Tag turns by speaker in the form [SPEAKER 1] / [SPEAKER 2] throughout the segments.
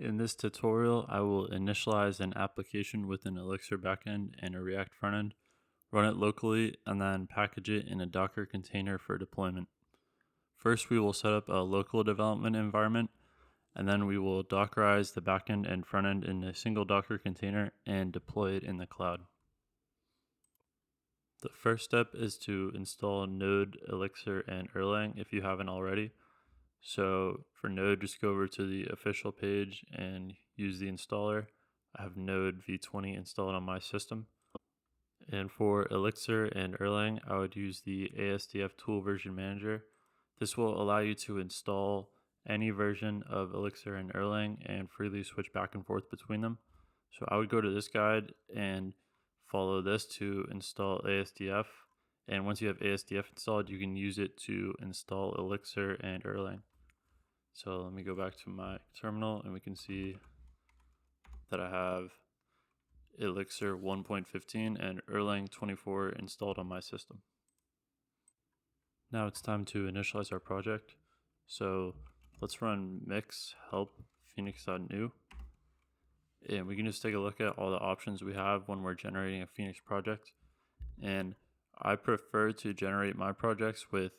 [SPEAKER 1] In this tutorial, I will initialize an application with an Elixir backend and a React frontend, run it locally, and then package it in a Docker container for deployment. First, we will set up a local development environment, and then we will Dockerize the backend and frontend in a single Docker container and deploy it in the cloud. The first step is to install Node, Elixir, and Erlang if you haven't already. So for Node, just go over to the official page and use the installer. I have Node v20 installed on my system. And for Elixir and Erlang, I would use the ASDF tool version manager. This will allow you to install any version of Elixir and Erlang and freely switch back and forth between them. So I would go to this guide and follow this to install ASDF. And once you have ASDF installed, you can use it to install Elixir and Erlang. So let me go back to my terminal and we can see that I have Elixir 1.15 and Erlang 24 installed on my system. Now it's time to initialize our project. So let's run mix help phoenix.new. And we can just take a look at all the options we have when we're generating a Phoenix project. And I prefer to generate my projects with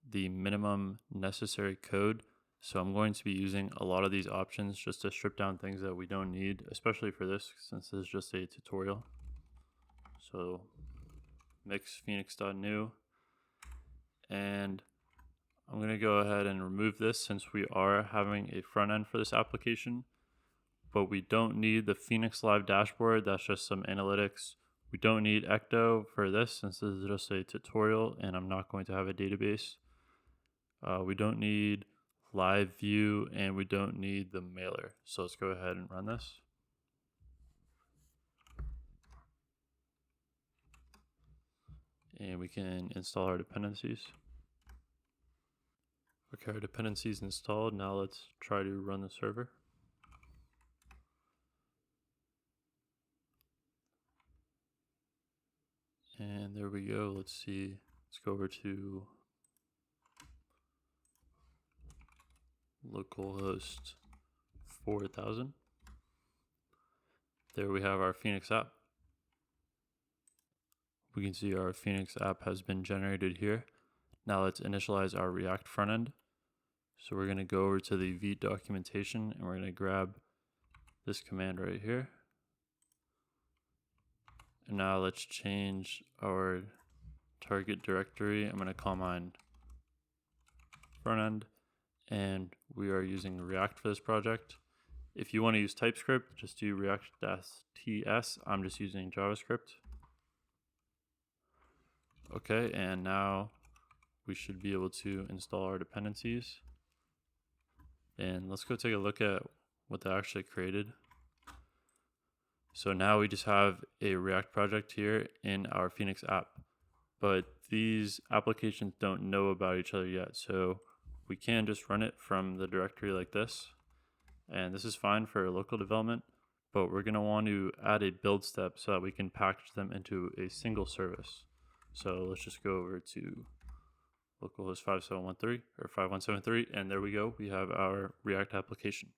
[SPEAKER 1] the minimum necessary code. So I'm going to be using a lot of these options just to strip down things that we don't need, especially for this, since this is just a tutorial. So mix phoenix.new. And I'm going to go ahead and remove this since we are having a front end for this application. But we don't need the Phoenix Live dashboard. That's just some analytics. We don't need Ecto for this since this is just a tutorial and I'm not going to have a database. We don't need live view and we don't need the mailer. So let's go ahead and run this. And we can install our dependencies. Okay, our dependencies installed. Now let's try to run the server. And there we go. Let's see. Let's go over to localhost 4000. There we have our Phoenix app. We can see our Phoenix app has been generated here. Now let's initialize our React front end. So we're going to go over to the v documentation and we're going to grab this command right here. And now let's change our target directory. I'm going to call mine front end. And we are using React for this project. If you want to use TypeScript, just do React-TS. I'm just using JavaScript. Okay, and now we should be able to install our dependencies. And let's go take a look at what they actually created. So now we just have a React project here in our Phoenix app. But these applications don't know about each other yet. So we can just run it from the directory like this. And this is fine for local development, but we're going to want to add a build step so that we can package them into a single service. So let's just go over to localhost 5713 or 5173, and there we go. We have our React application.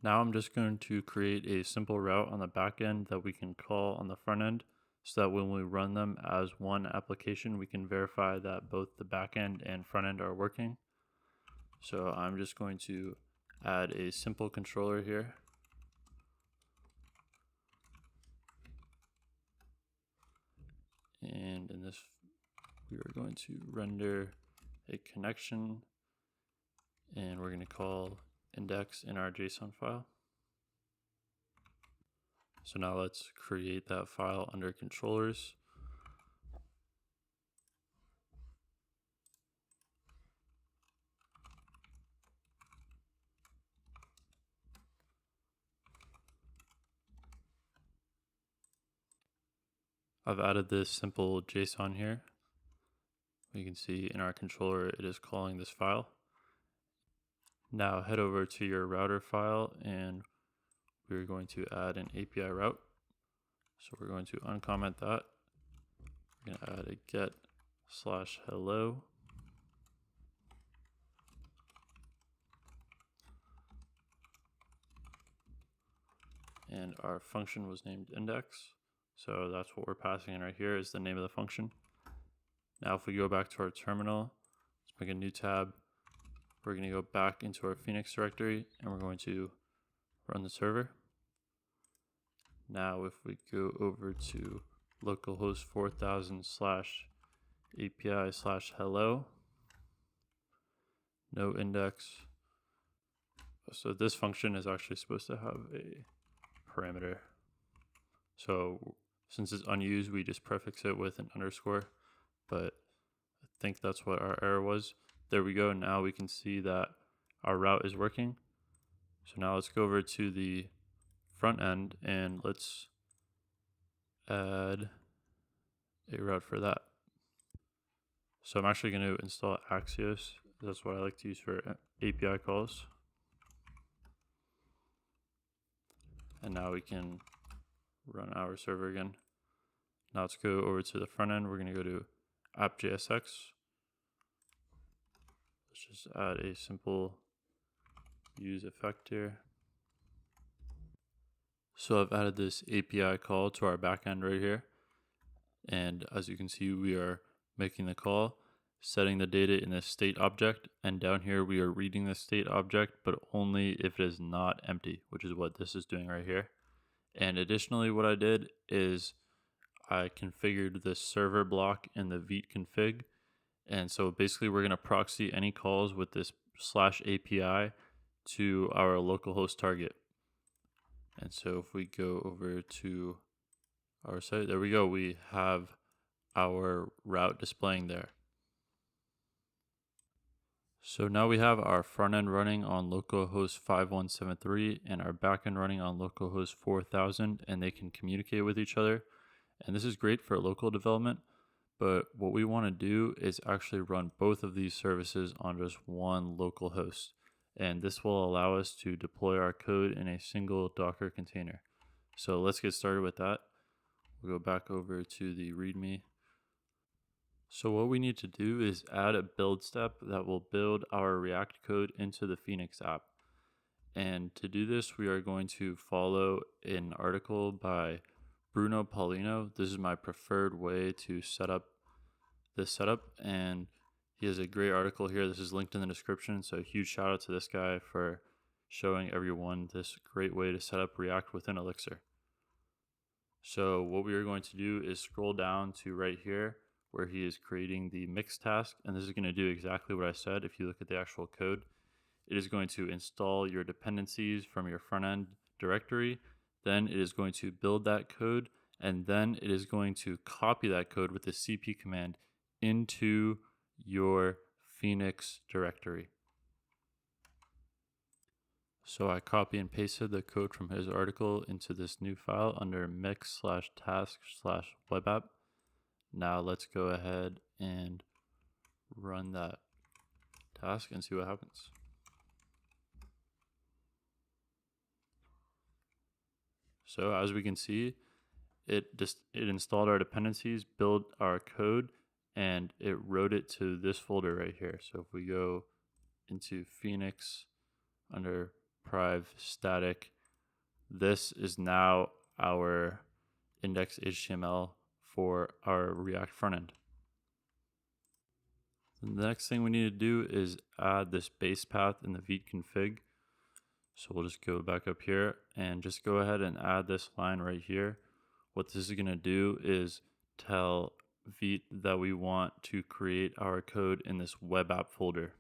[SPEAKER 1] Now I'm just going to create a simple route on the back end that we can call on the front end, so that when we run them as one application, we can verify that both the backend and front end are working. So I'm just going to add a simple controller here. And in this, we are going to render a connection and we're going to call index in our JSON file. So now let's create that file under controllers. I've added this simple JSON here. You can see in our controller it is calling this file. Now head over to your router file and we're going to add an API route. So we're going to uncomment that. We're going to add a get/hello. and our function was named index. So that's what we're passing in right here is the name of the function. Now if we go back to our terminal, let's make a new tab. We're going to go back into our Phoenix directory and we're going to run the server. Now if we go over to localhost 4000/API/hello, no index. So this function is actually supposed to have a parameter. So since it's unused, we just prefix it with an underscore, but I think that's what our error was. There we go. Now we can see that our route is working. So now let's go over to the front end and let's add a route for that. So I'm actually going to install Axios. That's what I like to use for API calls. And now we can run our server again. Now let's go over to the front end. We're going to go to app.jsx. Let's just add a simple use effect here. So I've added this API call to our backend right here. And as you can see, we are making the call, setting the data in a state object. And down here, we are reading the state object, but only if it is not empty, which is what this is doing right here. And additionally, what I did is I configured this server block in the vite config. And so basically we're going to proxy any calls with this /API to our localhost target. And so if we go over to our site, there we go. We have our route displaying there. So now we have our front end running on localhost 5173 and our back end running on localhost 4000, and they can communicate with each other. And this is great for local development, but what we want to do is actually run both of these services on just one local host. And this will allow us to deploy our code in a single Docker container. So let's get started with that. We'll go back over to the README. So what we need to do is add a build step that will build our React code into the Phoenix app. And to do this, we are going to follow an article by Bruno Paulino. This is my preferred way to set up this setup, and he has a great article here. This is linked in the description, so a huge shout out to this guy for showing everyone this great way to set up React within Elixir. So what we are going to do is scroll down to right here where he is creating the mix task, and this is going to do exactly what I said. If you look at the actual code, it is going to install your dependencies from your front end directory, then it is going to build that code, and then it is going to copy that code with the cp command into your Phoenix directory. So I copy and pasted the code from his article into this new file under mix/task/webapp. Now let's go ahead and run that task and see what happens. So as we can see, it installed our dependencies, built our code, and it wrote it to this folder right here. So if we go into Phoenix under priv static, this is now our index.html for our React front end. The next thing we need to do is add this base path in the vite config. So we'll just go back up here and just go ahead and add this line right here. What this is going to do is tell vite that we want to create our code in this web app folder.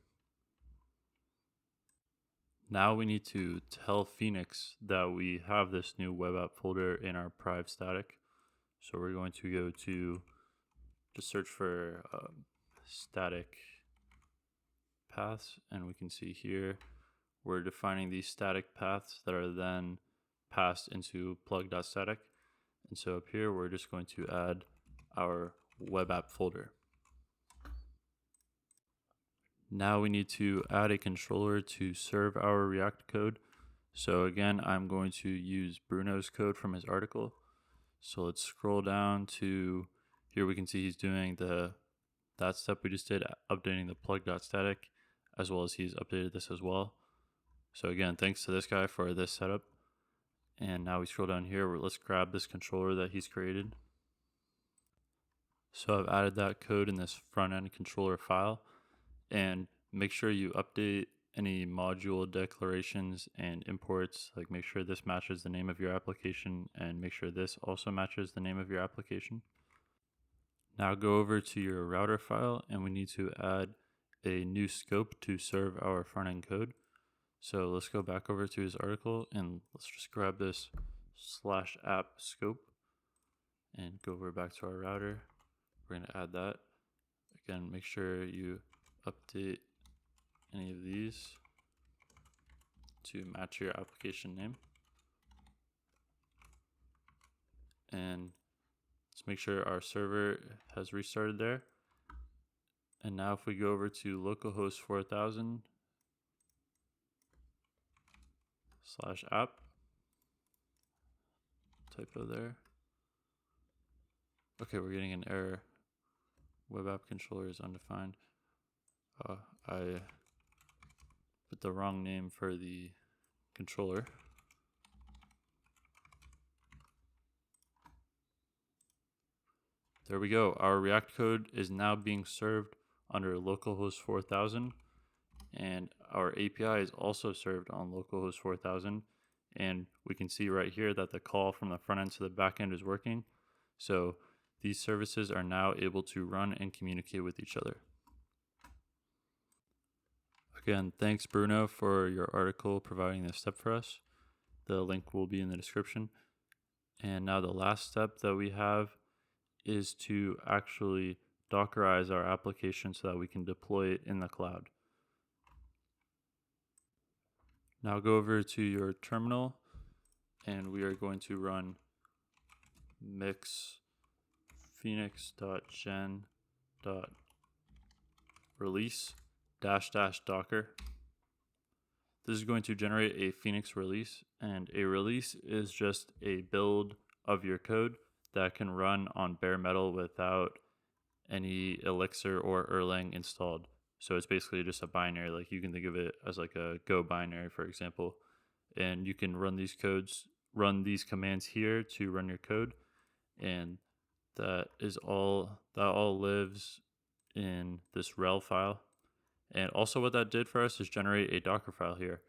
[SPEAKER 1] Now we need to tell Phoenix that we have this new web app folder in our priv static. So we're going to go to just search for static paths, and we can see here we're defining these static paths that are then passed into plug.static. And so up here, we're just going to add our web app folder. Now we need to add a controller to serve our React code. So again, I'm going to use Bruno's code from his article. So let's scroll down to here. We can see he's doing that step we just did, updating the plug.static, as well as he's updated this as well. So again, thanks to this guy for this setup. And now we scroll down here where let's grab this controller that he's created. So I've added that code in this front end controller file, and make sure you update any module declarations and imports. Like make sure this matches the name of your application and make sure this also matches the name of your application. Now go over to your router file and we need to add a new scope to serve our front end code. So let's go back over to his article and let's just grab this /app scope and go over back to our router. We're going to add that. Again, make sure you update any of these to match your application name. And let's make sure our server has restarted there. And now if we go over to localhost 4000 /app, typo there. Okay, we're getting an error. Web app controller is undefined. I put the wrong name for the controller. There we go. Our React code is now being served under localhost 4000, and our API is also served on localhost 4000. And we can see right here that the call from the front end to the back end is working. So these services are now able to run and communicate with each other. Again, thanks Bruno for your article providing this step for us. The link will be in the description. And now the last step that we have is to actually Dockerize our application so that we can deploy it in the cloud. Now go over to your terminal and we are going to run mix phoenix.gen.release --docker. This is going to generate a Phoenix release, and a release is just a build of your code that can run on bare metal without any Elixir or Erlang installed. So it's basically just a binary. Like you can think of it as like a Go binary, for example, and you can run these commands here to run your code, and that all lives in this rel file. And also what that did for us is generate a Docker file here.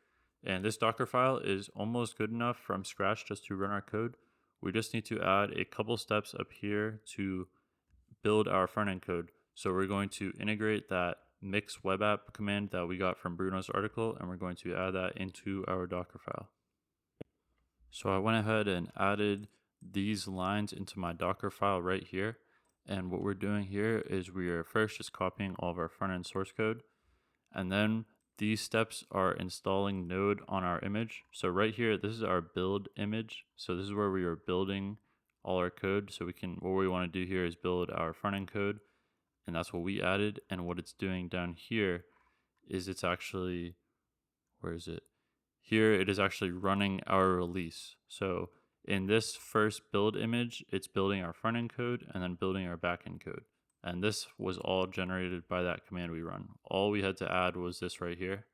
[SPEAKER 1] And this Docker file is almost good enough from scratch just to run our code. We just need to add a couple steps up here to build our front end code. So we're going to integrate that mix web app command that we got from Bruno's article, and we're going to add that into our Docker file. So I went ahead and added these lines into my Docker file right here. And what we're doing here is we are first just copying all of our front end source code. And then these steps are installing Node on our image. So right here, this is our build image. So this is where we are building all our code. So what we want to do here is build our front end code. And that's what we added. And what it's doing down here is it's actually, where is it? Here it is actually running our release. So in this first build image, it's building our front end code and then building our back end code. And this was all generated by that command we run. All we had to add was this right here.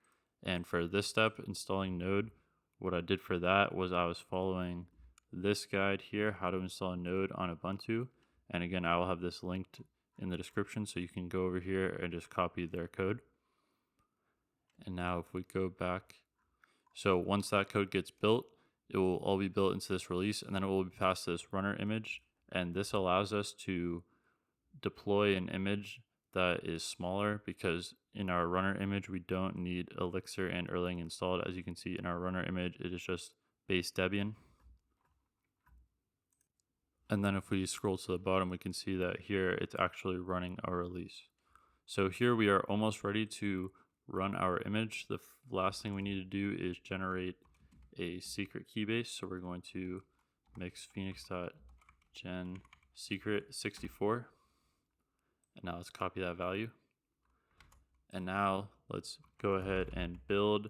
[SPEAKER 1] And for this step, installing Node, what I did for that was I was following this guide here, how to install Node on Ubuntu. And again, I will have this linked in the description so you can go over here and just copy their code. And now if we go back, so once that code gets built, it will all be built into this release, and then it will be passed to this runner image. And this allows us to deploy an image that is smaller, because in our runner image we don't need Elixir and Erlang installed. As you can see in our runner image, it is just base Debian. And then if we scroll to the bottom, we can see that here it's actually running our release. So here we are almost ready to run our image. The last thing we need to do is generate a secret key base. So we're going to mix phoenix.gen secret 64. And now let's copy that value. And now let's go ahead and build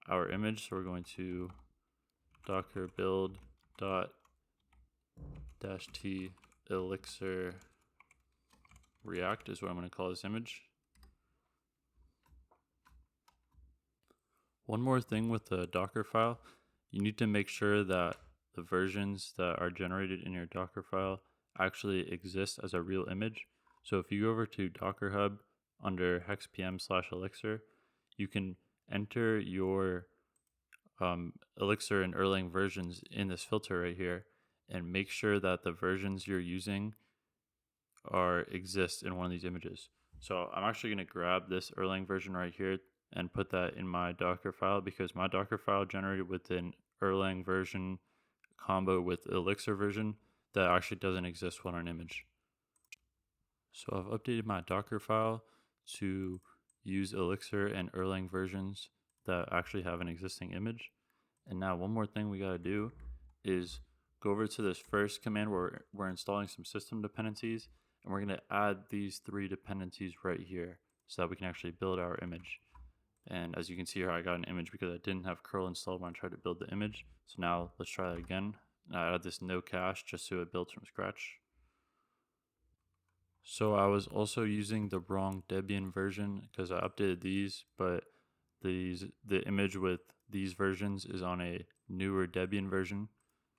[SPEAKER 1] our image. So we're going to docker build -t elixir react is what I'm going to call this image. One more thing with the Docker file, you need to make sure that the versions that are generated in your Docker file actually exist as a real image. So if you go over to Docker Hub under hexpm/elixir, you can enter your Elixir and Erlang versions in this filter right here, and make sure that the versions you're using exist in one of these images. So I'm actually going to grab this Erlang version right here and put that in my Docker file, because my Docker file generated with an Erlang version combo with Elixir version that actually doesn't exist on an image. So I've updated my Docker file to use Elixir and Erlang versions that actually have an existing image. And now one more thing we got to do is go over to this first command where we're installing some system dependencies, and we're going to add these 3 dependencies right here so that we can actually build our image. And as you can see here, I got an image because I didn't have curl installed when I tried to build the image. So now let's try that again. And I added this no cache just so it builds from scratch. So I was also using the wrong Debian version because I updated these, but the image with these versions is on a newer Debian version.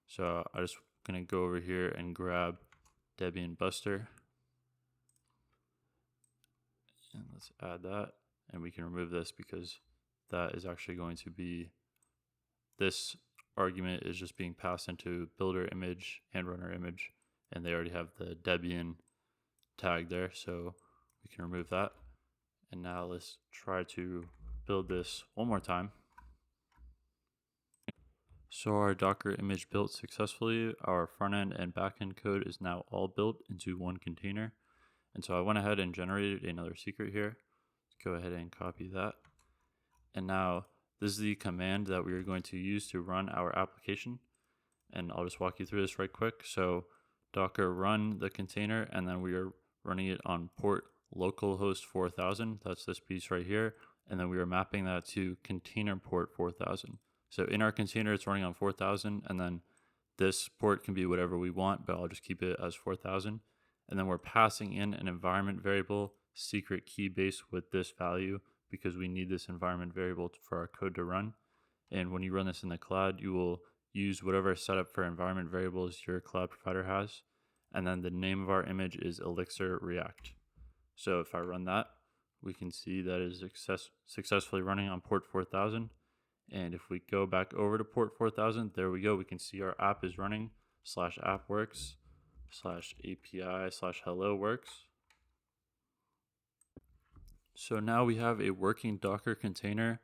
[SPEAKER 1] So I'm just gonna go over here and grab Debian Buster, and let's add that, and we can remove this because that is actually going to be, this argument is just being passed into builder image and runner image, and they already have the Debian tag there, so we can remove that. And now let's try to build this one more time. So our Docker image built successfully. Our front end and back end code is now all built into one container. And so I went ahead and generated another secret here. Let's go ahead and copy that. And now this is the command that we are going to use to run our application. And I'll just walk you through this right quick. So Docker run the container, and then we are running it on port localhost 4000. That's this piece right here. And then we are mapping that to container port 4000. So in our container, it's running on 4000, and then this port can be whatever we want, but I'll just keep it as 4000. And then we're passing in an environment variable secret key base with this value because we need this environment variable for our code to run. And when you run this in the cloud, you will use whatever setup for environment variables your cloud provider has. And then the name of our image is Elixir React. So if I run that, we can see that it is successfully running on port 4000. And if we go back over to port 4000, there we go. We can see our app is running /appworks /API/hello works. So now we have a working Docker container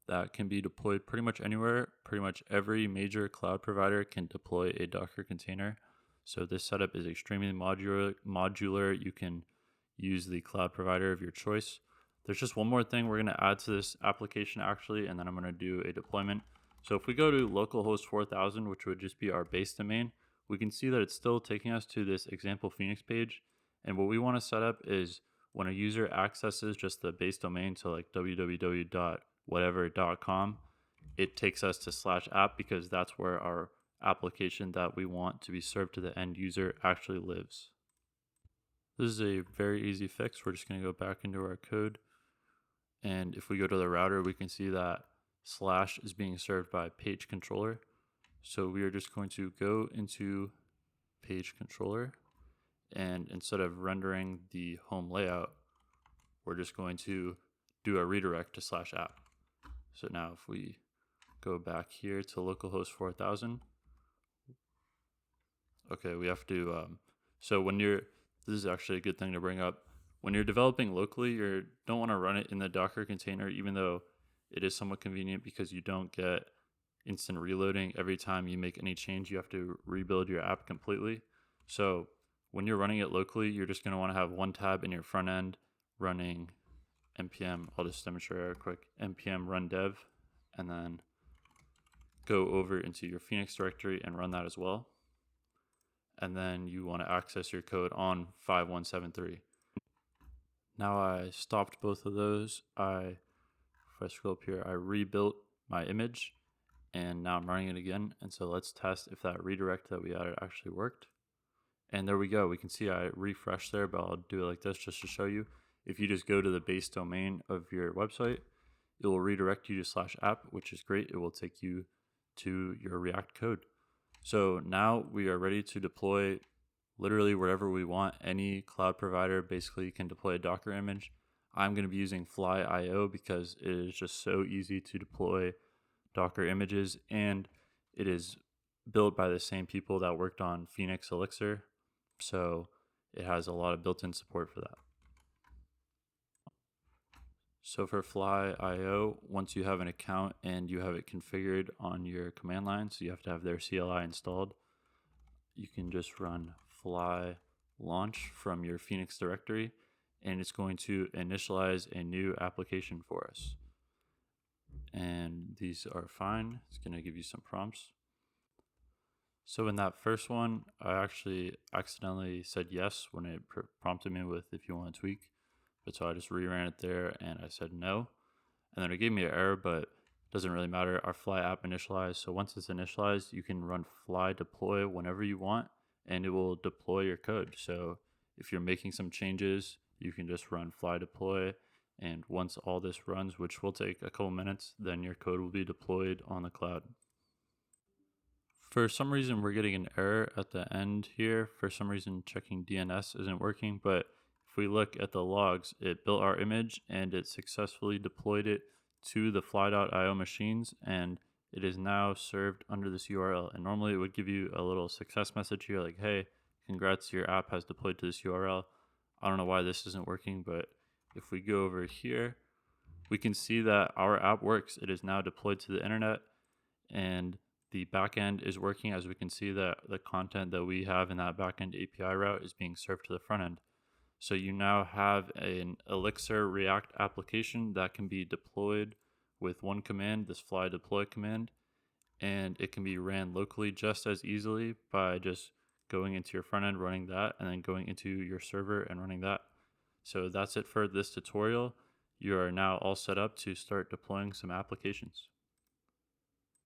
[SPEAKER 1] that can be deployed pretty much anywhere. Pretty much every major cloud provider can deploy a Docker container. So this setup is extremely modular. You can use the cloud provider of your choice. There's just one more thing we're going to add to this application actually, and then I'm going to do a deployment. So if we go to localhost 4000, which would just be our base domain, we can see that it's still taking us to this example Phoenix page. And what we want to set up is when a user accesses just the base domain, so like www.whatever.com, it takes us to /app because that's where our application that we want to be served to the end user actually lives. This is a very easy fix. We're just going to go back into our code. And if we go to the router, we can see that / is being served by page controller. So we are just going to go into page controller, and instead of rendering the home layout, we're just going to do a redirect to /app. So now if we go back here to localhost 4000, okay, we have to, so when you're, this is actually a good thing to bring up. When you're developing locally, you don't want to run it in the Docker container, even though it is somewhat convenient because you don't get instant reloading. Every time you make any change, you have to rebuild your app completely. So when you're running it locally, you're just going to want to have one tab in your front end running npm. I'll just demonstrate real quick. npm run dev, and then go over into your Phoenix directory and run that as well. And then you want to access your code on 5173. Now I stopped both of those. If I scroll up here, I rebuilt my image, and now I'm running it again. And so let's test if that redirect that we added actually worked. And there we go. We can see I refreshed there, but I'll do it like this just to show you. If you just go to the base domain of your website, it will redirect you to /app, which is great. It will take you to your React code. So now we are ready to deploy literally wherever we want. Any cloud provider basically can deploy a Docker image. I'm going to be using Fly.io because it is just so easy to deploy Docker images, and it is built by the same people that worked on Phoenix Elixir. So it has a lot of built-in support for that. So for Fly.io, once you have an account and you have it configured on your command line, so you have to have their CLI installed, you can just run fly launch from your Phoenix directory, and it's going to initialize a new application for us. And these are fine. It's going to give you some prompts. So in that first one, I actually accidentally said yes when it prompted me with if you want to tweak. But so I just reran it there and I said no. And then it gave me an error, but it doesn't really matter. Our fly app initialized. So once it's initialized, you can run fly deploy whenever you want and it will deploy your code. So if you're making some changes, you can just run fly deploy. And once all this runs, which will take a couple minutes, then your code will be deployed on the cloud. For some reason, we're getting an error at the end here. For some reason, checking DNS isn't working, but if we look at the logs, it built our image and it successfully deployed it to the fly.io machines, and it is now served under this URL. And normally it would give you a little success message here like, hey, congrats, your app has deployed to this URL. I don't know why this isn't working, but if we go over here, we can see that our app works. It is now deployed to the internet, and the backend is working. As we can see that the content that we have in that backend API route is being served to the front end. So you now have an Elixir React application that can be deployed with one command, this fly deploy command, and it can be ran locally just as easily by just going into your front end, running that, and then going into your server and running that. So that's it for this tutorial. You are now all set up to start deploying some applications.